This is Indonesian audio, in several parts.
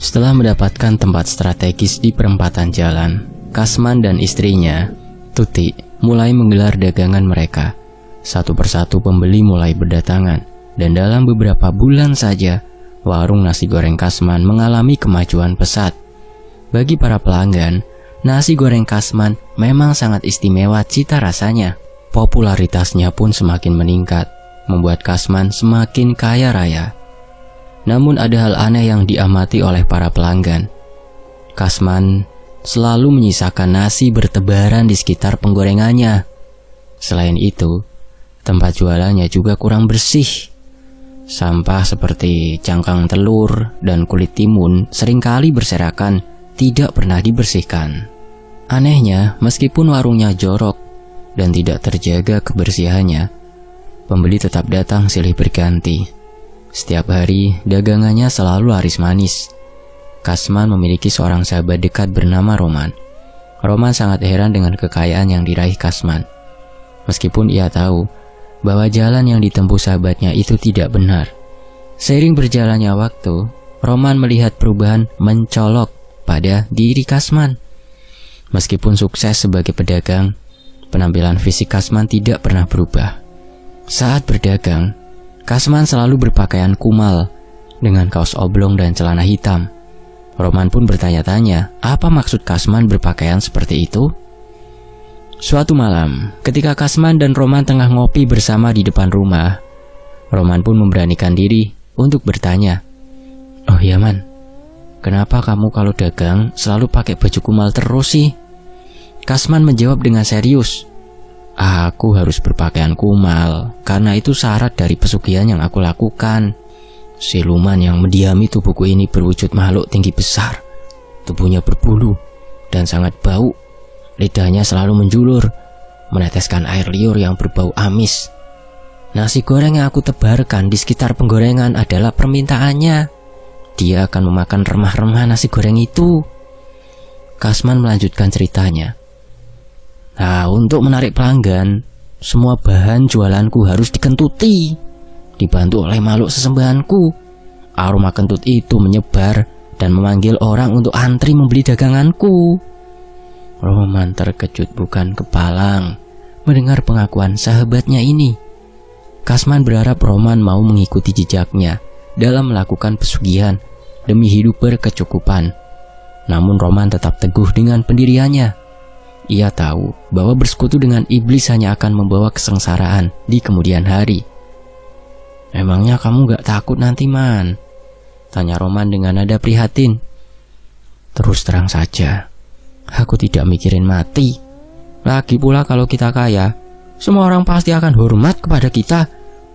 Setelah mendapatkan tempat strategis di perempatan jalan, Kasman dan istrinya, Tuti, mulai menggelar dagangan mereka. Satu persatu pembeli mulai berdatangan, dan dalam beberapa bulan saja, warung nasi goreng Kasman mengalami kemajuan pesat. Bagi para pelanggan, nasi goreng Kasman memang sangat istimewa cita rasanya. Popularitasnya pun semakin meningkat, membuat Kasman semakin kaya raya. Namun ada hal aneh yang diamati oleh para pelanggan. Kasman selalu menyisakan nasi bertebaran di sekitar penggorengannya. Selain itu, tempat jualannya juga kurang bersih. Sampah seperti cangkang telur dan kulit timun seringkali berserakan, tidak pernah dibersihkan. Anehnya, meskipun warungnya jorok dan tidak terjaga kebersihannya, pembeli tetap datang silih berganti. Setiap hari, dagangannya selalu laris manis. Kasman memiliki seorang sahabat dekat bernama Roman. Roman sangat heran dengan kekayaan yang diraih Kasman. Meskipun ia tahu bahwa jalan yang ditempuh sahabatnya itu tidak benar. Seiring berjalannya waktu, Roman melihat perubahan mencolok pada diri Kasman. Meskipun sukses sebagai pedagang, penampilan fisik Kasman tidak pernah berubah. Saat berdagang, Kasman selalu berpakaian kumal dengan kaos oblong dan celana hitam. Roman pun bertanya-tanya, apa maksud Kasman berpakaian seperti itu? Suatu malam, ketika Kasman dan Roman tengah ngopi bersama di depan rumah, Roman pun memberanikan diri untuk bertanya, "Oh iya Man, kenapa kamu kalau dagang selalu pakai baju kumal terus sih?" Kasman menjawab dengan serius, "Aku harus berpakaian kumal, karena itu syarat dari pesugihan yang aku lakukan. Siluman yang mendiami tubuhku ini berwujud makhluk tinggi besar. Tubuhnya berbulu dan sangat bau. Lidahnya selalu menjulur, meneteskan air liur yang berbau amis. Nasi goreng yang aku tebarkan di sekitar penggorengan adalah permintaannya. Dia akan memakan remah-remah nasi goreng itu." Kasman melanjutkan ceritanya. "Nah, untuk menarik pelanggan, semua bahan jualanku harus dikentuti, dibantu oleh makhluk sesembahanku. Aroma kentut itu menyebar dan memanggil orang untuk antri membeli daganganku." Roman terkejut bukan kepalang mendengar pengakuan sahabatnya ini. Kasman berharap Roman mau mengikuti jejaknya dalam melakukan pesugihan demi hidup berkecukupan. Namun Roman tetap teguh dengan pendiriannya. Ia tahu bahwa bersekutu dengan iblis hanya akan membawa kesengsaraan di kemudian hari. "Emangnya kamu gak takut nanti Man?" tanya Roman dengan nada prihatin. "Terus terang saja, aku tidak mikirin mati. Lagi pula kalau kita kaya, semua orang pasti akan hormat kepada kita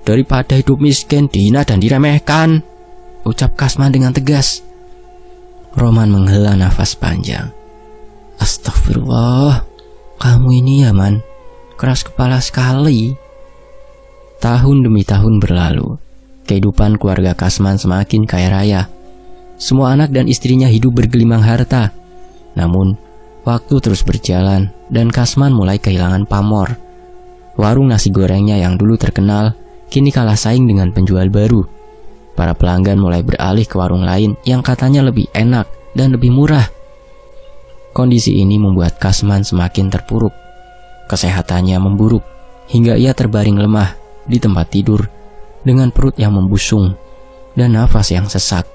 daripada hidup miskin, dihina dan diremehkan," ucap Kasman dengan tegas. Roman menghela nafas panjang. "Astagfirullah, kamu ini ya Man, keras kepala sekali." Tahun demi tahun berlalu, kehidupan keluarga Kasman semakin kaya raya. Semua anak dan istrinya hidup bergelimang harta. Namun, waktu terus berjalan dan Kasman mulai kehilangan pamor. Warung nasi gorengnya yang dulu terkenal, kini kalah saing dengan penjual baru. Para pelanggan mulai beralih ke warung lain yang katanya lebih enak dan lebih murah. Kondisi ini membuat Kasman semakin terpuruk. Kesehatannya memburuk hingga ia terbaring lemah di tempat tidur dengan perut yang membusung dan nafas yang sesak.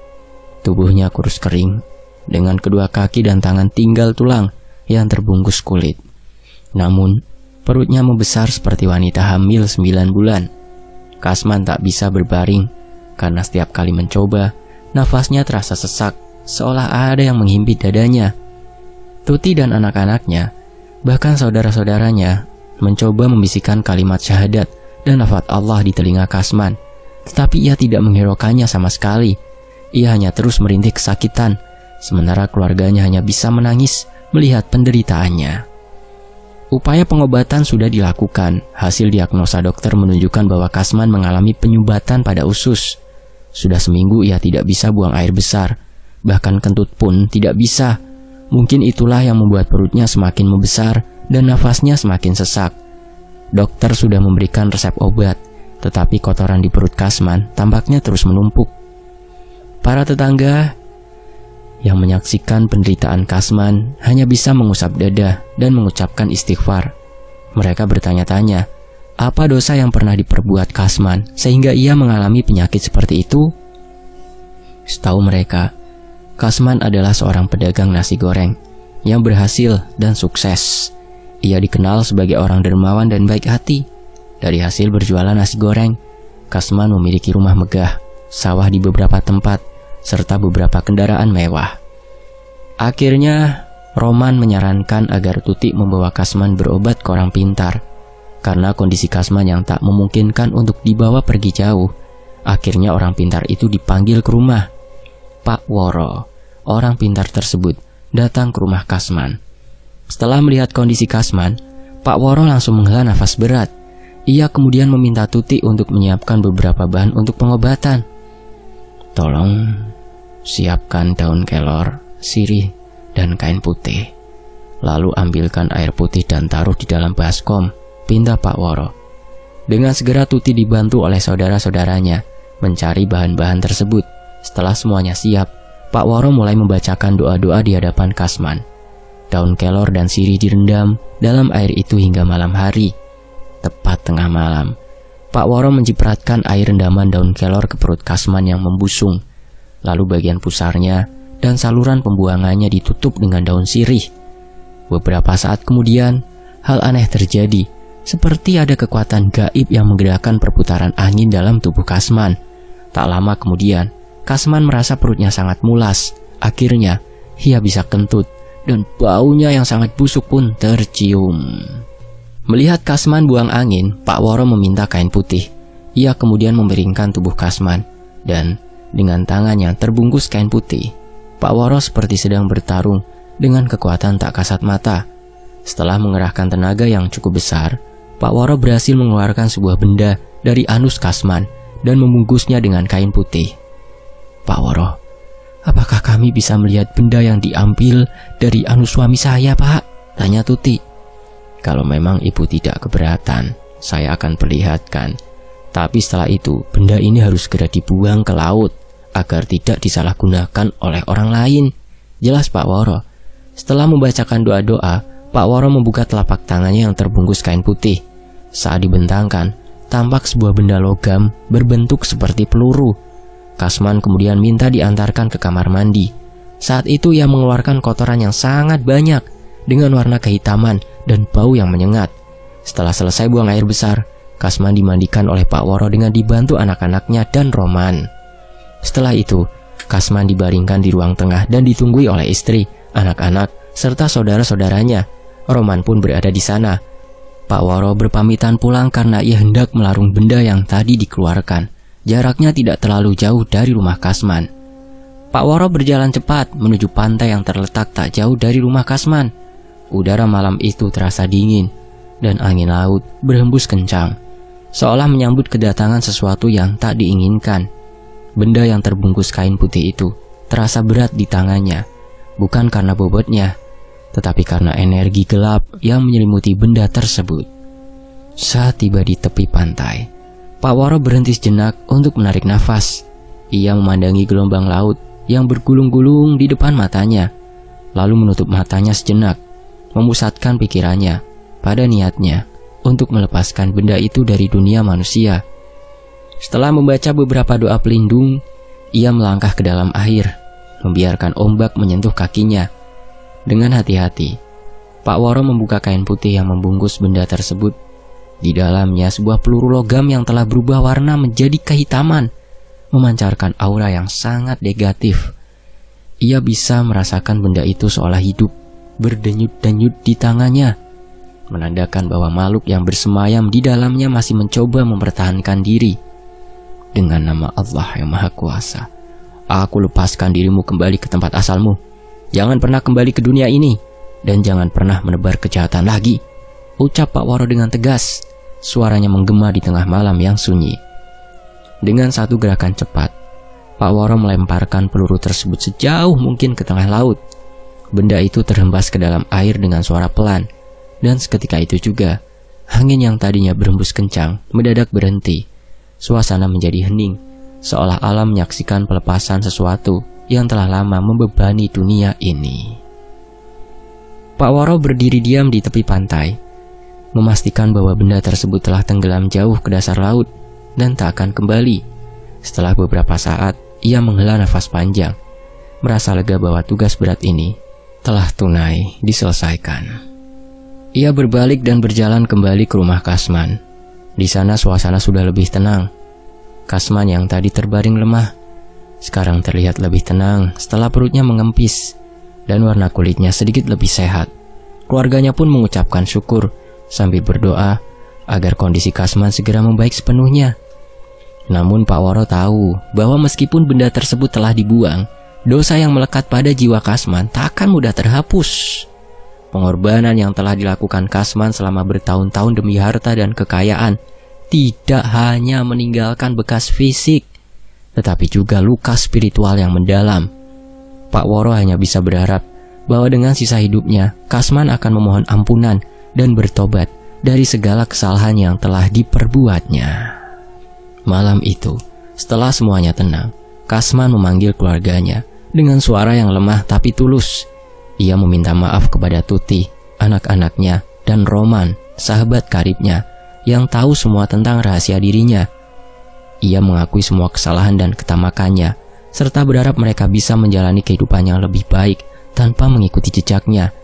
Tubuhnya kurus kering dengan kedua kaki dan tangan tinggal tulang yang terbungkus kulit. Namun, perutnya membesar seperti wanita hamil 9 bulan. Kasman tak bisa berbaring karena setiap kali mencoba, nafasnya terasa sesak seolah ada yang menghimpit dadanya. Tuti dan anak-anaknya, bahkan saudara-saudaranya, mencoba membisikkan kalimat syahadat dan lafaz Allah di telinga Kasman, tetapi ia tidak menghiraukannya sama sekali. Ia hanya terus merintih kesakitan, sementara keluarganya hanya bisa menangis melihat penderitaannya. Upaya pengobatan sudah dilakukan. Hasil diagnosa dokter menunjukkan bahwa Kasman mengalami penyumbatan pada usus. Sudah seminggu ia tidak bisa buang air besar, bahkan kentut pun tidak bisa. Mungkin itulah yang membuat perutnya semakin membesar dan nafasnya semakin sesak. Dokter sudah memberikan resep obat, tetapi kotoran di perut Kasman tampaknya terus menumpuk. Para tetangga yang menyaksikan penderitaan Kasman hanya bisa mengusap dada dan mengucapkan istighfar. Mereka bertanya-tanya, apa dosa yang pernah diperbuat Kasman sehingga ia mengalami penyakit seperti itu? Setahu mereka, Kasman adalah seorang pedagang nasi goreng yang berhasil dan sukses. Ia dikenal sebagai orang dermawan dan baik hati. Dari hasil berjualan nasi goreng, Kasman memiliki rumah megah, sawah di beberapa tempat, serta beberapa kendaraan mewah. Akhirnya, Roman menyarankan agar Tuti membawa Kasman berobat ke orang pintar. Karena kondisi Kasman yang tak memungkinkan untuk dibawa pergi jauh, akhirnya orang pintar itu dipanggil ke rumah. Pak Woro, orang pintar tersebut, datang ke rumah Kasman. Setelah melihat kondisi Kasman, Pak Woro langsung menghela nafas berat. Ia kemudian meminta Tuti untuk menyiapkan beberapa bahan untuk pengobatan. Tolong siapkan daun kelor, sirih, dan kain putih. Lalu ambilkan air putih dan taruh di dalam baskom, pinta Pak Woro. Dengan segera Tuti dibantu oleh saudara-saudaranya mencari bahan-bahan tersebut. Setelah semuanya siap, Pak Woro mulai membacakan doa-doa di hadapan Kasman. Daun kelor dan sirih direndam dalam air itu hingga malam hari. Tepat tengah malam, Pak Woro mencipratkan air rendaman daun kelor ke perut Kasman yang membusung. Lalu bagian pusarnya dan saluran pembuangannya ditutup dengan daun sirih. Beberapa saat kemudian, hal aneh terjadi. Seperti ada kekuatan gaib yang menggerakkan perputaran angin dalam tubuh Kasman. Tak lama kemudian, Kasman merasa perutnya sangat mulas. Akhirnya, ia bisa kentut dan baunya yang sangat busuk pun tercium. Melihat Kasman buang angin, Pak Woro meminta kain putih. Ia kemudian memberingkan tubuh Kasman dan dengan tangannya terbungkus kain putih. Pak Woro seperti sedang bertarung dengan kekuatan tak kasat mata. Setelah mengerahkan tenaga yang cukup besar, Pak Woro berhasil mengeluarkan sebuah benda dari anus Kasman dan membungkusnya dengan kain putih. Pak Woro, apakah kami bisa melihat benda yang diambil dari anus suami saya, Pak? Tanya Tuti. Kalau memang ibu tidak keberatan, saya akan perlihatkan. Tapi setelah itu, benda ini harus segera dibuang ke laut agar tidak disalahgunakan oleh orang lain. Jelas Pak Woro. Setelah membacakan doa-doa, Pak Woro membuka telapak tangannya yang terbungkus kain putih. Saat dibentangkan, tampak sebuah benda logam berbentuk seperti peluru. Kasman kemudian minta diantarkan ke kamar mandi. Saat itu ia mengeluarkan kotoran yang sangat banyak dengan warna kehitaman dan bau yang menyengat. Setelah selesai buang air besar, Kasman dimandikan oleh Pak Woro dengan dibantu anak-anaknya dan Roman. Setelah itu, Kasman dibaringkan di ruang tengah dan ditunggui oleh istri, anak-anak, serta saudara-saudaranya. Roman pun berada di sana. Pak Woro berpamitan pulang karena ia hendak melarung benda yang tadi dikeluarkan. Jaraknya tidak terlalu jauh dari rumah Kasman. Pak Woro berjalan cepat menuju pantai yang terletak tak jauh dari rumah Kasman. Udara malam itu terasa dingin dan angin laut berhembus kencang, seolah menyambut kedatangan sesuatu yang tak diinginkan. Benda yang terbungkus kain putih itu terasa berat di tangannya, bukan karena bobotnya, tetapi karena energi gelap yang menyelimuti benda tersebut. Saat tiba di tepi pantai, Pak Woro berhenti sejenak untuk menarik nafas. Ia memandangi gelombang laut yang bergulung-gulung di depan matanya, lalu menutup matanya sejenak, memusatkan pikirannya pada niatnya untuk melepaskan benda itu dari dunia manusia. Setelah membaca beberapa doa pelindung, ia melangkah ke dalam air, membiarkan ombak menyentuh kakinya. Dengan hati-hati, Pak Woro membuka kain putih yang membungkus benda tersebut. Di dalamnya sebuah peluru logam yang telah berubah warna menjadi kehitaman, memancarkan aura yang sangat negatif. Ia bisa merasakan benda itu seolah hidup, berdenyut-denyut di tangannya, menandakan bahwa makhluk yang bersemayam di dalamnya masih mencoba mempertahankan diri. Dengan nama Allah yang Maha Kuasa, aku lepaskan dirimu kembali ke tempat asalmu. Jangan pernah kembali ke dunia ini, dan jangan pernah menebar kejahatan lagi, ucap Pak Woro dengan tegas. Suaranya menggema di tengah malam yang sunyi. Dengan satu gerakan cepat, Pak Woro melemparkan peluru tersebut sejauh mungkin ke tengah laut. Benda itu terhempas ke dalam air dengan suara pelan, dan seketika itu juga, angin yang tadinya berhembus kencang mendadak berhenti. Suasana menjadi hening, seolah alam menyaksikan pelepasan sesuatu yang telah lama membebani dunia ini. Pak Woro berdiri diam di tepi pantai, memastikan bahwa benda tersebut telah tenggelam jauh ke dasar laut dan tak akan kembali. Setelah beberapa saat, ia menghela nafas panjang, merasa lega bahwa tugas berat ini telah tunai diselesaikan. Ia berbalik dan berjalan kembali ke rumah Kasman. Di sana suasana sudah lebih tenang. Kasman yang tadi terbaring lemah, sekarang terlihat lebih tenang setelah perutnya mengempis dan warna kulitnya sedikit lebih sehat. Keluarganya pun mengucapkan syukur sambil berdoa agar kondisi Kasman segera membaik sepenuhnya. Namun Pak Woro tahu bahwa meskipun benda tersebut telah dibuang, dosa yang melekat pada jiwa Kasman tak akan mudah terhapus. Pengorbanan yang telah dilakukan Kasman selama bertahun-tahun demi harta dan kekayaan tidak hanya meninggalkan bekas fisik, tetapi juga luka spiritual yang mendalam. Pak Woro hanya bisa berharap bahwa dengan sisa hidupnya, Kasman akan memohon ampunan dan bertobat dari segala kesalahan yang telah diperbuatnya. Malam itu, setelah semuanya tenang, Kasman memanggil keluarganya dengan suara yang lemah tapi tulus. Ia meminta maaf kepada Tuti, anak-anaknya, dan Roman, sahabat karibnya, yang tahu semua tentang rahasia dirinya. Ia mengakui semua kesalahan dan ketamakannya, serta berharap mereka bisa menjalani kehidupan yang lebih baik tanpa mengikuti jejaknya.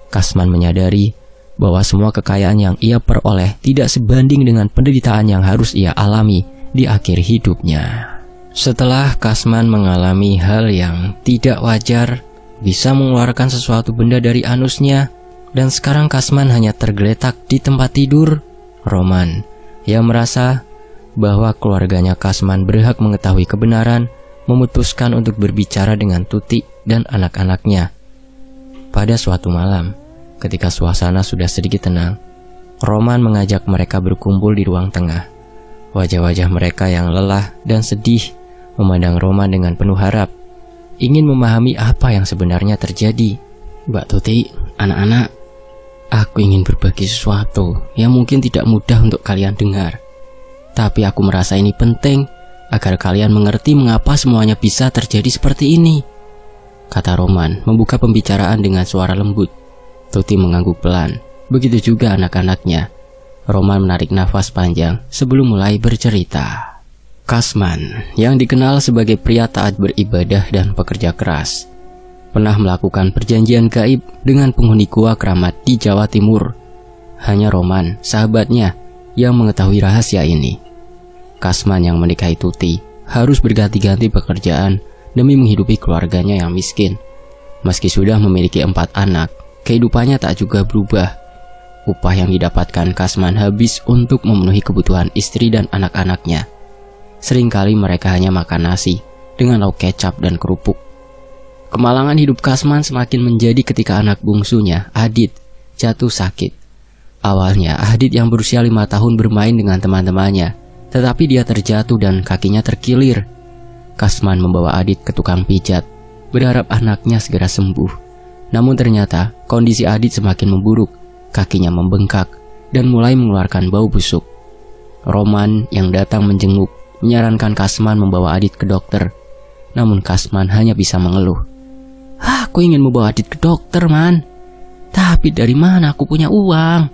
Kasman menyadari bahwa semua kekayaan yang ia peroleh tidak sebanding dengan penderitaan yang harus ia alami di akhir hidupnya. Setelah Kasman mengalami hal yang tidak wajar, bisa mengeluarkan sesuatu benda dari anusnya, dan sekarang Kasman hanya tergeletak di tempat tidur, Roman, yang merasa bahwa keluarganya Kasman berhak mengetahui kebenaran, memutuskan untuk berbicara dengan Tuti dan anak-anaknya. Pada suatu malam, ketika suasana sudah sedikit tenang, Roman mengajak mereka berkumpul di ruang tengah. Wajah-wajah mereka yang lelah dan sedih memandang Roman dengan penuh harap, ingin memahami apa yang sebenarnya terjadi. Mbak Tuti, anak-anak, aku ingin berbagi sesuatu yang mungkin tidak mudah untuk kalian dengar. Tapi aku merasa ini penting agar kalian mengerti mengapa semuanya bisa terjadi seperti ini, kata Roman membuka pembicaraan dengan suara lembut. Tuti mengangguk pelan, begitu juga anak-anaknya. Roman menarik nafas panjang sebelum mulai bercerita. Kasman, yang dikenal sebagai pria taat beribadah dan pekerja keras, pernah melakukan perjanjian gaib dengan penghuni gua keramat di Jawa Timur. Hanya Roman, sahabatnya, yang mengetahui rahasia ini. Kasman yang menikahi Tuti harus berganti-ganti pekerjaan demi menghidupi keluarganya yang miskin. Meski sudah memiliki 4 anak, kehidupannya tak juga berubah. Upah yang didapatkan Kasman habis untuk memenuhi kebutuhan istri dan anak-anaknya. Seringkali mereka hanya makan nasi dengan lauk kecap dan kerupuk. Kemalangan hidup Kasman semakin menjadi ketika anak bungsunya, Adit, jatuh sakit. Awalnya Adit yang berusia 5 tahun bermain dengan teman-temannya, tetapi dia terjatuh dan kakinya terkilir. Kasman membawa Adit ke tukang pijat, berharap anaknya segera sembuh. Namun ternyata kondisi Adit semakin memburuk, kakinya membengkak dan mulai mengeluarkan bau busuk. Roman yang datang menjenguk menyarankan Kasman membawa Adit ke dokter. Namun Kasman hanya bisa mengeluh. Aku ingin membawa Adit ke dokter, Man. Tapi dari mana aku punya uang?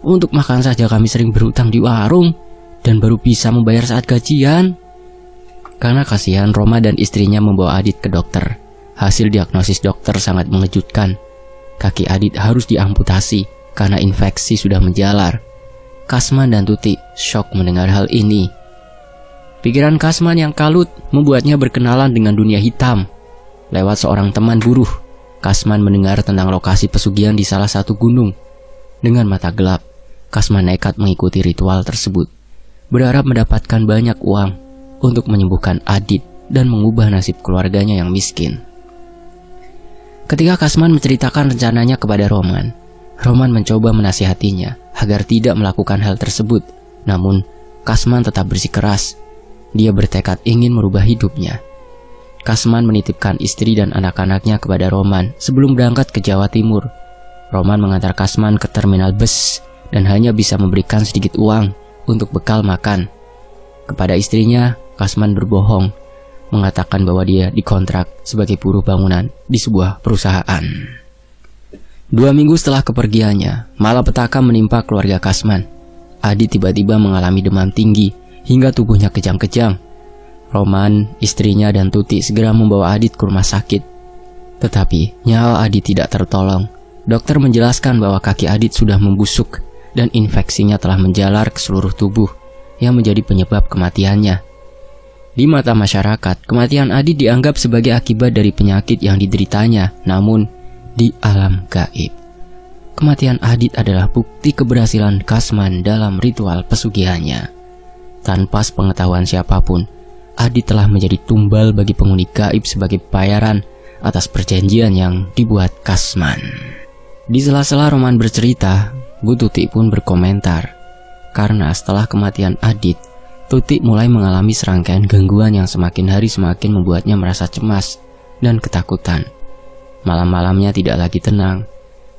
Untuk makan saja kami sering berhutang di warung dan baru bisa membayar saat gajian. Karena kasihan, Roma dan istrinya membawa Adit ke dokter. Hasil diagnosis dokter sangat mengejutkan. Kaki Adit harus diamputasi karena infeksi sudah menjalar. Kasman dan Tuti syok mendengar hal ini. Pikiran Kasman yang kalut membuatnya berkenalan dengan dunia hitam. Lewat seorang teman buruh, Kasman mendengar tentang lokasi pesugihan di salah satu gunung. Dengan mata gelap, Kasman nekat mengikuti ritual tersebut, berharap mendapatkan banyak uang untuk menyembuhkan Adit dan mengubah nasib keluarganya yang miskin. Ketika Kasman menceritakan rencananya kepada Roman, Roman mencoba menasihatinya agar tidak melakukan hal tersebut. Namun, Kasman tetap bersikeras. Dia bertekad ingin merubah hidupnya. Kasman menitipkan istri dan anak-anaknya kepada Roman sebelum berangkat ke Jawa Timur. Roman mengantar Kasman ke terminal bus dan hanya bisa memberikan sedikit uang untuk bekal makan. Kepada istrinya, Kasman berbohong, mengatakan bahwa dia dikontrak sebagai buruh bangunan di sebuah perusahaan. 2 minggu setelah kepergiannya, malapetaka menimpa keluarga Kasman. Adit tiba-tiba mengalami demam tinggi hingga tubuhnya kejang-kejang. Roman, istrinya, dan Tuti segera membawa Adit ke rumah sakit. Tetapi nyawa Adit tidak tertolong. Dokter menjelaskan bahwa kaki Adit sudah membusuk dan infeksinya telah menjalar ke seluruh tubuh yang menjadi penyebab kematiannya. Di mata masyarakat, kematian Adit dianggap sebagai akibat dari penyakit yang dideritanya. Namun, di alam gaib, kematian Adit adalah bukti keberhasilan Kasman dalam ritual pesugihannya. Tanpa sepengetahuan siapapun, Adit telah menjadi tumbal bagi penghuni gaib sebagai bayaran atas perjanjian yang dibuat Kasman. Di sela-sela Roman bercerita, Bu Tuti pun berkomentar, karena setelah kematian Adit, Tuti mulai mengalami serangkaian gangguan yang semakin hari semakin membuatnya merasa cemas dan ketakutan. Malam-malamnya tidak lagi tenang.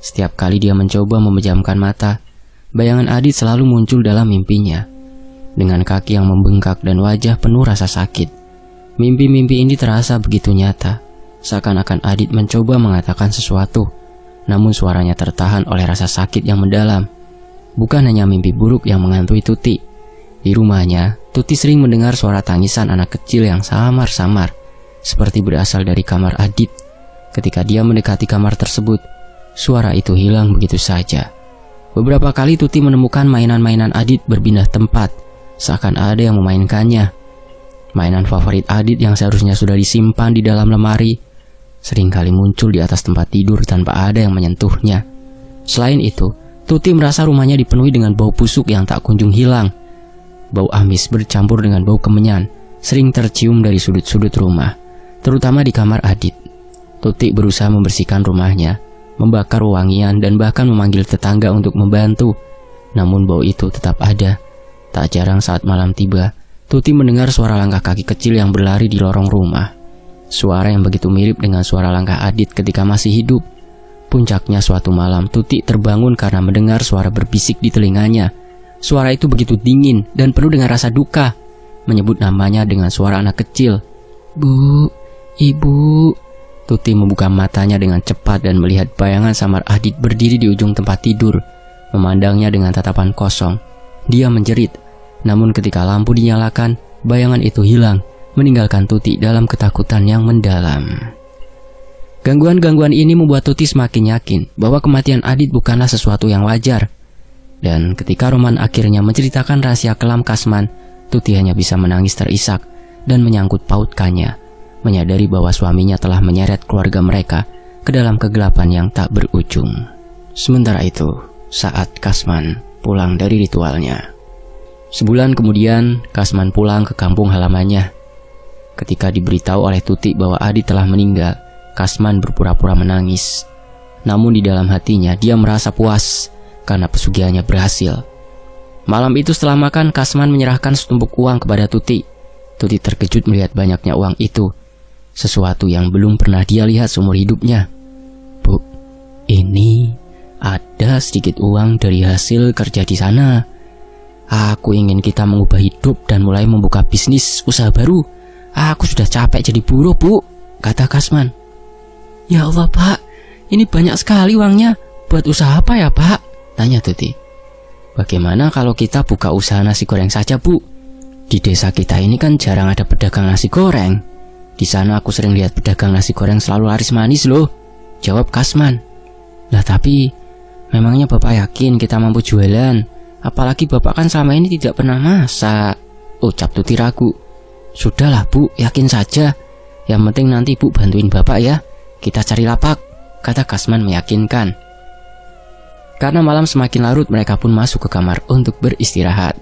Setiap kali dia mencoba memejamkan mata, bayangan Adit selalu muncul dalam mimpinya. Dengan kaki yang membengkak dan wajah penuh rasa sakit, mimpi-mimpi ini terasa begitu nyata, seakan-akan Adit mencoba mengatakan sesuatu, namun suaranya tertahan oleh rasa sakit yang mendalam. Bukan hanya mimpi buruk yang menghantui Tuti. Di rumahnya, Tuti sering mendengar suara tangisan anak kecil yang samar-samar, seperti berasal dari kamar Adit. Ketika dia mendekati kamar tersebut, suara itu hilang begitu saja. Beberapa kali Tuti menemukan mainan-mainan Adit berpindah tempat, seakan ada yang memainkannya. Mainan favorit Adit yang seharusnya sudah disimpan di dalam lemari, seringkali muncul di atas tempat tidur tanpa ada yang menyentuhnya. Selain itu, Tuti merasa rumahnya dipenuhi dengan bau busuk yang tak kunjung hilang. Bau amis bercampur dengan bau kemenyan sering tercium dari sudut-sudut rumah, terutama di kamar Adit. Tuti berusaha membersihkan rumahnya, membakar wangian, dan bahkan memanggil tetangga untuk membantu. Namun bau itu tetap ada. Tak jarang saat malam tiba, Tuti mendengar suara langkah kaki kecil yang berlari di lorong rumah. Suara yang begitu mirip dengan suara langkah Adit ketika masih hidup. Puncaknya suatu malam, Tuti terbangun karena mendengar suara berbisik di telinganya. Suara itu begitu dingin dan penuh dengan rasa duka, menyebut namanya dengan suara anak kecil. "Bu, Ibu." Tuti membuka matanya dengan cepat dan melihat bayangan samar Adit berdiri di ujung tempat tidur, memandangnya dengan tatapan kosong. Dia menjerit, namun ketika lampu dinyalakan, bayangan itu hilang, meninggalkan Tuti dalam ketakutan yang mendalam. Gangguan-gangguan ini membuat Tuti semakin yakin bahwa kematian Adit bukanlah sesuatu yang wajar. Dan ketika Roman akhirnya menceritakan rahasia kelam Kasman, Tuti hanya bisa menangis terisak dan menyangkut pautkannya, menyadari bahwa suaminya telah menyeret keluarga mereka ke dalam kegelapan yang tak berujung. Sementara itu, saat Kasman pulang dari ritualnya, sebulan kemudian Kasman pulang ke kampung halamannya. Ketika diberitahu oleh Tuti bahwa Adit telah meninggal, Kasman berpura-pura menangis. Namun di dalam hatinya dia merasa puas karena pesugihannya berhasil. Malam itu setelah makan, Kasman menyerahkan setumpuk uang kepada Tuti. Tuti terkejut melihat banyaknya uang itu, sesuatu yang belum pernah dia lihat seumur hidupnya. "Bu, ini ada sedikit uang dari hasil kerja di sana. Aku ingin kita mengubah hidup dan mulai membuka bisnis usaha baru. Aku sudah capek jadi buruh, Bu," kata Kasman. "Ya Allah, Pak, ini banyak sekali uangnya. Buat usaha apa ya, Pak?" tanya Tuti. "Bagaimana kalau kita buka usaha nasi goreng saja, Bu? Di desa kita ini kan jarang ada pedagang nasi goreng. Di sana aku sering lihat pedagang nasi goreng selalu laris manis loh," jawab Kasman. "Lah tapi, memangnya Bapak yakin kita mampu jualan? Apalagi Bapak kan selama ini tidak pernah masak," ucap Tuti ragu. "Sudahlah, Bu, yakin saja. Yang penting nanti Bu bantuin Bapak ya. Kita cari lapak," kata Kasman meyakinkan. Karena malam semakin larut, mereka pun masuk ke kamar untuk beristirahat.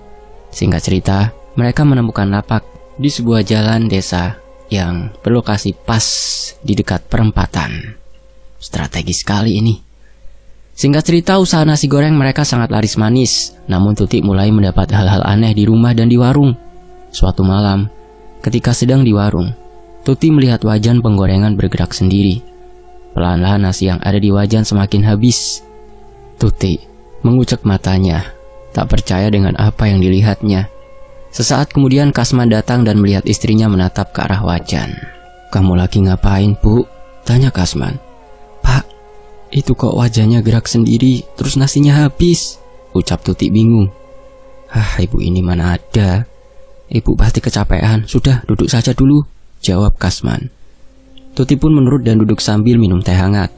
Singkat cerita, mereka menemukan lapak di sebuah jalan desa yang berlokasi pas di dekat perempatan. Strategis sekali ini. Singkat cerita, usaha nasi goreng mereka sangat laris manis. Namun Tuti mulai mendapat hal-hal aneh di rumah dan di warung. Suatu malam, ketika sedang di warung, Tuti melihat wajan penggorengan bergerak sendiri. Pelan-pelan nasi yang ada di wajan semakin habis. Tuti mengucek matanya, tak percaya dengan apa yang dilihatnya. Sesaat kemudian Kasman datang dan melihat istrinya menatap ke arah wajan. "Kamu lagi ngapain, Bu?" tanya Kasman. "Pak, itu kok wajahnya gerak sendiri, terus nasinya habis," ucap Tuti bingung. Ibu ini mana ada. "Ibu pasti kecapean, sudah duduk saja dulu," jawab Kasman. Tuti pun menurut dan duduk sambil minum teh hangat.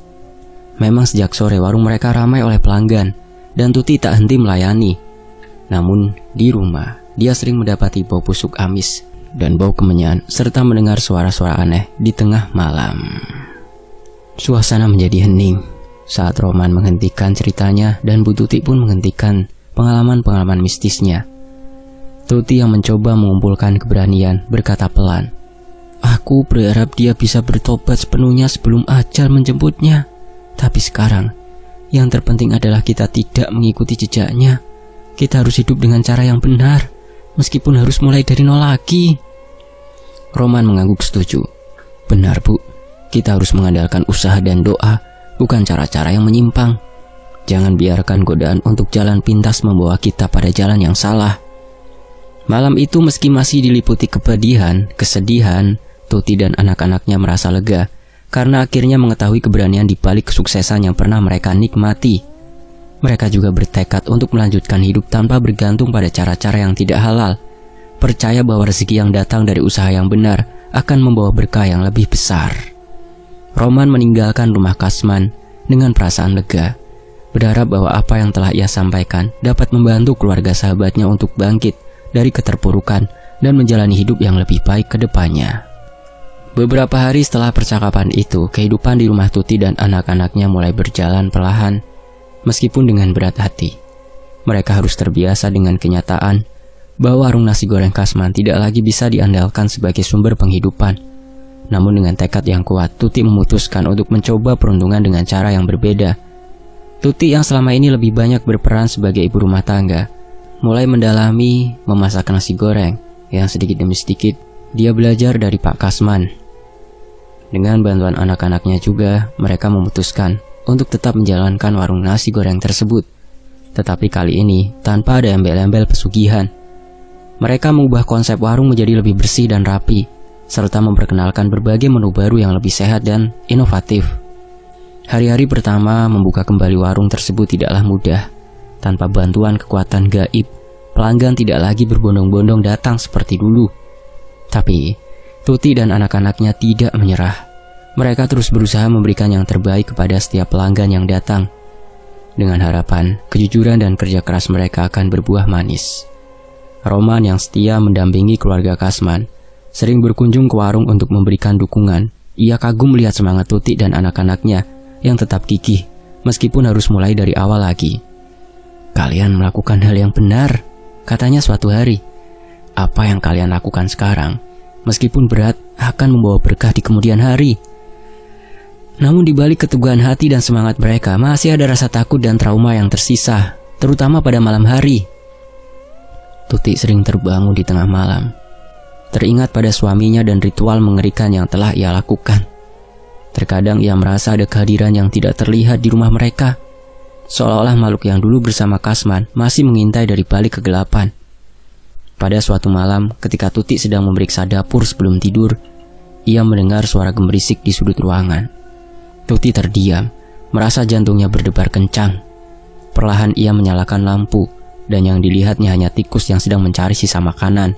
Memang sejak sore warung mereka ramai oleh pelanggan, dan Tuti tak henti melayani. Namun di rumah, dia sering mendapati bau busuk amis dan bau kemenyan, serta mendengar suara-suara aneh di tengah malam. Suasana menjadi hening saat Roman menghentikan ceritanya dan Bu Tuti pun menghentikan pengalaman-pengalaman mistisnya. Tuti yang mencoba mengumpulkan keberanian berkata pelan, "Aku berharap dia bisa bertobat sepenuhnya sebelum ajal menjemputnya. Tapi sekarang, yang terpenting adalah kita tidak mengikuti jejaknya. Kita harus hidup dengan cara yang benar, meskipun harus mulai dari nol lagi." Roman mengangguk setuju. "Benar, Bu. Kita harus mengandalkan usaha dan doa, bukan cara-cara yang menyimpang. Jangan biarkan godaan untuk jalan pintas membawa kita pada jalan yang salah." Malam itu meski masih diliputi kepedihan, kesedihan, Tuti dan anak-anaknya merasa lega karena akhirnya mengetahui keberanian di balik kesuksesan yang pernah mereka nikmati. Mereka juga bertekad untuk melanjutkan hidup tanpa bergantung pada cara-cara yang tidak halal. Percaya bahwa rezeki yang datang dari usaha yang benar akan membawa berkah yang lebih besar. Roman meninggalkan rumah Kasman dengan perasaan lega, berharap bahwa apa yang telah ia sampaikan dapat membantu keluarga sahabatnya untuk bangkit dari keterpurukan dan menjalani hidup yang lebih baik ke depannya. Beberapa hari setelah percakapan itu, kehidupan di rumah Tuti dan anak-anaknya mulai berjalan perlahan, meskipun dengan berat hati. Mereka harus terbiasa dengan kenyataan bahwa warung nasi goreng Kasman tidak lagi bisa diandalkan sebagai sumber penghidupan. Namun dengan tekad yang kuat, Tuti memutuskan untuk mencoba peruntungan dengan cara yang berbeda. Tuti yang selama ini lebih banyak berperan sebagai ibu rumah tangga, mulai mendalami memasak nasi goreng yang sedikit demi sedikit dia belajar dari Pak Kasman. Dengan bantuan anak-anaknya juga, mereka memutuskan untuk tetap menjalankan warung nasi goreng tersebut. Tetapi kali ini tanpa ada embel-embel pesugihan. Mereka mengubah konsep warung menjadi lebih bersih dan rapi, serta memperkenalkan berbagai menu baru yang lebih sehat dan inovatif. Hari-hari pertama membuka kembali warung tersebut tidaklah mudah. Tanpa bantuan kekuatan gaib, pelanggan tidak lagi berbondong-bondong datang seperti dulu. Tapi Tuti dan anak-anaknya tidak menyerah. Mereka terus berusaha memberikan yang terbaik kepada setiap pelanggan yang datang, dengan harapan kejujuran dan kerja keras mereka akan berbuah manis. Roman yang setia mendampingi keluarga Kasman sering berkunjung ke warung untuk memberikan dukungan. Ia kagum melihat semangat Tuti dan anak-anaknya yang tetap gigih meskipun harus mulai dari awal lagi. "Kalian melakukan hal yang benar," katanya suatu hari. "Apa yang kalian lakukan sekarang, meskipun berat, akan membawa berkah di kemudian hari." Namun di balik keteguhan hati dan semangat mereka, masih ada rasa takut dan trauma yang tersisa, terutama pada malam hari. Tuti sering terbangun di tengah malam, teringat pada suaminya dan ritual mengerikan yang telah ia lakukan. Terkadang ia merasa ada kehadiran yang tidak terlihat di rumah mereka, seolah-olah makhluk yang dulu bersama Kasman masih mengintai dari balik kegelapan. Pada suatu malam, ketika Tuti sedang memeriksa dapur sebelum tidur, ia mendengar suara gemerisik di sudut ruangan. Tuti terdiam, merasa jantungnya berdebar kencang. Perlahan ia menyalakan lampu, dan yang dilihatnya hanya tikus yang sedang mencari sisa makanan.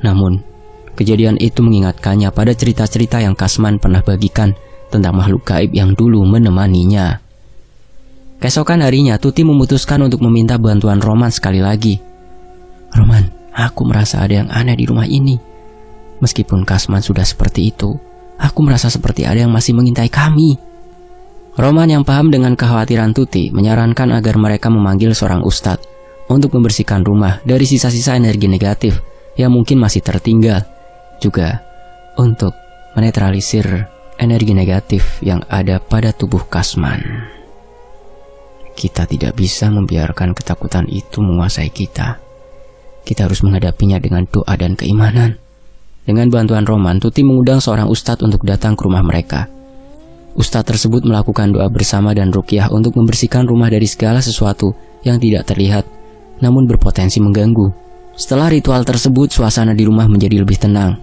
Namun, kejadian itu mengingatkannya pada cerita-cerita yang Kasman pernah bagikan tentang makhluk gaib yang dulu menemaninya. Keesokan harinya, Tuti memutuskan untuk meminta bantuan Roman sekali lagi. "Roman, aku merasa ada yang aneh di rumah ini. Meskipun Kasman sudah seperti itu, aku merasa seperti ada yang masih mengintai kami." Roman yang paham dengan kekhawatiran Tuti menyarankan agar mereka memanggil seorang ustadz untuk membersihkan rumah dari sisa-sisa energi negatif yang mungkin masih tertinggal, juga untuk menetralisir energi negatif yang ada pada tubuh Kasman. Kita tidak bisa membiarkan ketakutan itu menguasai kita. Kita harus menghadapinya dengan doa dan keimanan. Dengan bantuan Roman, Tuti mengundang seorang ustadz untuk datang ke rumah mereka. Ustadz tersebut melakukan doa bersama dan ruqyah untuk membersihkan rumah dari segala sesuatu yang tidak terlihat namun berpotensi mengganggu. Setelah ritual tersebut, suasana di rumah menjadi lebih tenang.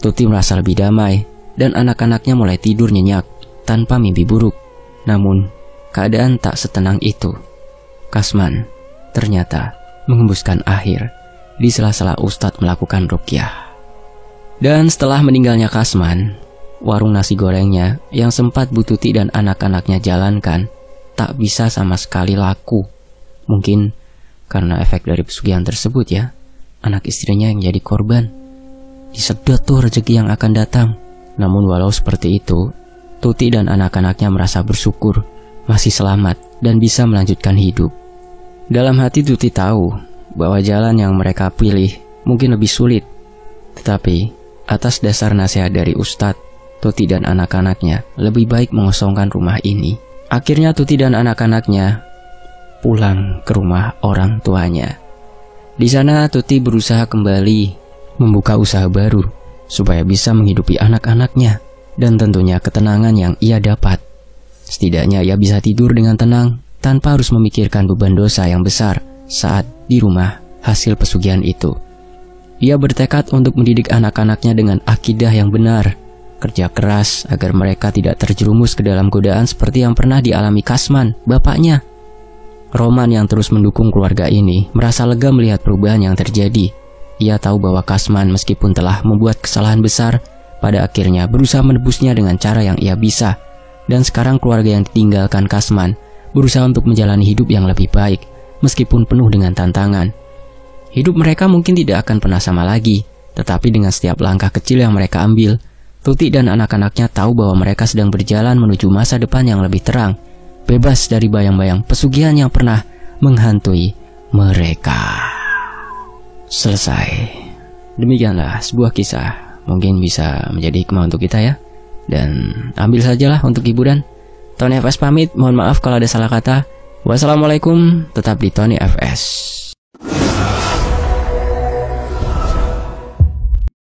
Tuti merasa lebih damai, dan anak-anaknya mulai tidur nyenyak tanpa mimpi buruk. Namun, keadaan tak setenang itu. Kasman ternyata menghembuskan akhir di sela-sela Ustadz melakukan ruqyah. Dan setelah meninggalnya Kasman, warung nasi gorengnya yang sempat Bu Tuti dan anak-anaknya jalankan tak bisa sama sekali laku. Mungkin karena efek dari pesugihan tersebut ya. Anak istrinya yang jadi korban. Disedot tuh rezeki yang akan datang. Namun walau seperti itu, Tuti dan anak-anaknya merasa bersyukur masih selamat dan bisa melanjutkan hidup. Dalam hati Tuti tahu bahwa jalan yang mereka pilih mungkin lebih sulit. Tetapi atas dasar nasihat dari Ustadz, Tuti dan anak-anaknya lebih baik mengosongkan rumah ini. Akhirnya Tuti dan anak-anaknya pulang ke rumah orang tuanya. Di sana Tuti berusaha kembali membuka usaha baru supaya bisa menghidupi anak-anaknya dan tentunya ketenangan yang ia dapat. Setidaknya ia bisa tidur dengan tenang tanpa harus memikirkan beban dosa yang besar saat di rumah hasil pesugihan itu. Ia bertekad untuk mendidik anak-anaknya dengan akidah yang benar, kerja keras agar mereka tidak terjerumus ke dalam godaan seperti yang pernah dialami Kasman, bapaknya. Roman yang terus mendukung keluarga ini merasa lega melihat perubahan yang terjadi. Ia tahu bahwa Kasman meskipun telah membuat kesalahan besar, pada akhirnya berusaha menebusnya dengan cara yang ia bisa. Dan sekarang keluarga yang ditinggalkan Kasman berusaha untuk menjalani hidup yang lebih baik, meskipun penuh dengan tantangan. Hidup mereka mungkin tidak akan pernah sama lagi, tetapi dengan setiap langkah kecil yang mereka ambil, Tuti dan anak-anaknya tahu bahwa mereka sedang berjalan menuju masa depan yang lebih terang, bebas dari bayang-bayang pesugihan yang pernah menghantui mereka. Selesai. Demikianlah sebuah kisah. Mungkin bisa menjadi hikmah untuk kita ya. Dan ambil sajalah untuk hiburan. Tony FS pamit. Mohon maaf kalau ada salah kata. Wassalamualaikum. Tetap di Tony FS.